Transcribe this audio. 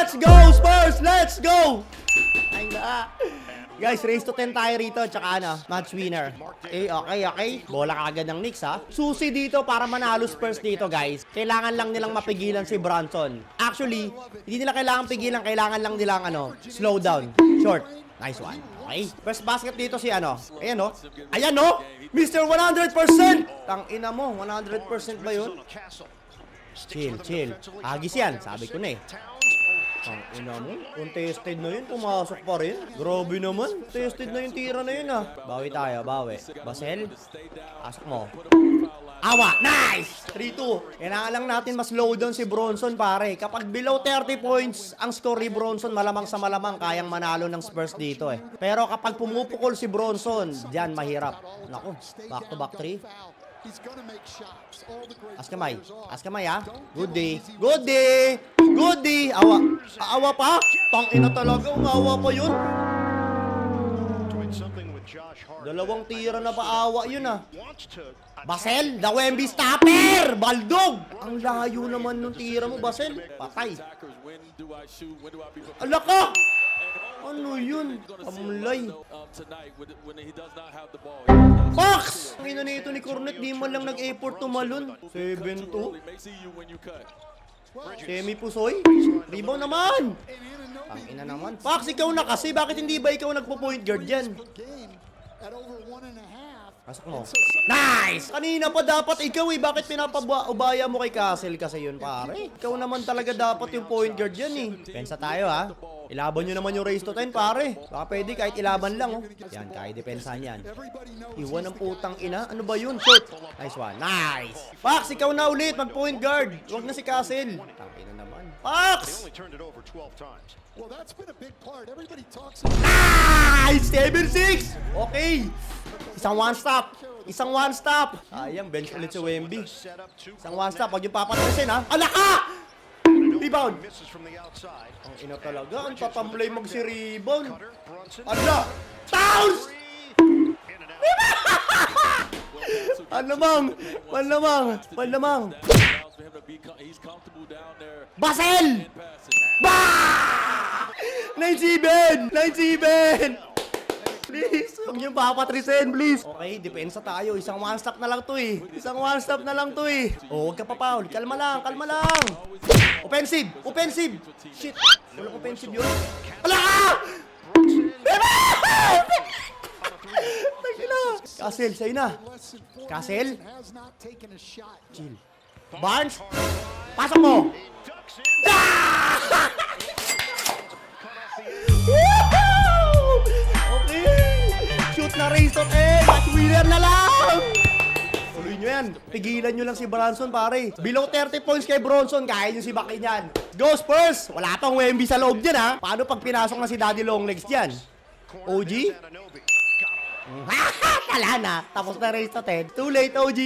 Let's go, Spurs! Let's go! Ay na. Guys, race to 10 tayo rito. Tsaka ano, match winner. Okay. Bola kagad ng Knicks, ha. Susi dito para manalo Spurs dito, guys. Kailangan lang nilang mapigilan si Brunson. Actually, hindi nila kailangan pigilan. Kailangan lang nilang, slow down. Short. Nice one. Okay. First basket dito si Ayan, no? Ayan, no? Mr. 100%! Tang ina mo, 100% ba yun? Chill. Agis yan. Sabi ko na eh. Ang ina mo, kung tested na yun, pumasok pa rin. Grabe naman, tested na yung tira na yun, Bawi tayo, bawi. Basel, pasok mo. Awa, nice! 3-2. Kailangan lang natin mas slow down si Bronson, pare. Kapag below 30 points ang score ni Bronson, malamang sa malamang kayang manalo ng Spurs dito, Pero kapag pumupukol si Bronson, dyan mahirap. Naku, back to back 3. Askamay, ha? Good day. Awa pa? Tangina talaga, umawa pa yun. Dalawang tira na paawa yun, Basel, the Wemby stopper! Baldog! Ang layo naman nung tira mo, Basel. Patay. Ala ka! Ano yun? Amlay. Fox! Ang ina nito ni Cornet, di man lang nag-effort tumalon. 7-2. Semi Pusoy. Rebound naman. Ang ina naman. Fox, ikaw na kasi. Bakit hindi ba ikaw nagpo-point guard dyan? Pasok mo. Nice! Kanina pa dapat ikaw Bakit pinapabaya mo kay Castle kasi yun, pare? Ikaw naman talaga dapat yung point guard dyan, Pensa tayo, Ilaban nyo naman yung race to 10, pare. Baka pwede kahit ilaban lang, Yan, kahit depensahan yan. Iwan ng putang ina. Ano ba yun? Short. Nice one. Nice! Fox, ikaw na ulit. Mag-point guard. Huwag na si Castle. Tangina naman. Fox! Nice! 7-6! Okay. Isang one stop. Ayang, bench ulit si Wemby. Isang one stop. Huwag yung papatrasin, Ala ka! Rebound. Ang ina talaga. Ang tatamlay magsi-rebound. Ala! Towns! Panlamang. Basel! Bah! 9-7! Please, huwag niyong papatrisin, please. Okay, depensa tayo. Isang one stop na lang to, Oh, huwag ka pa, Paul. Kalma lang. Offensive. Shit. Walang offensive yun. Ala ka! Castle, sa'yo na. Castle? Chill. Barnes? Pasok mo! Shoot na race to 10! Match winner na lang! Tuloy nyo yan. Pigilan nyo lang si Bronson, pare. Below 30 points kay Bronson, kaya nyo si Bakin yan. Go Spurs! Wala pang Wemby sa loob dyan, Paano pag pinasok na si Daddy Longlegs dyan? OG? Tala na. Tapos na race to 10. Too late, OG!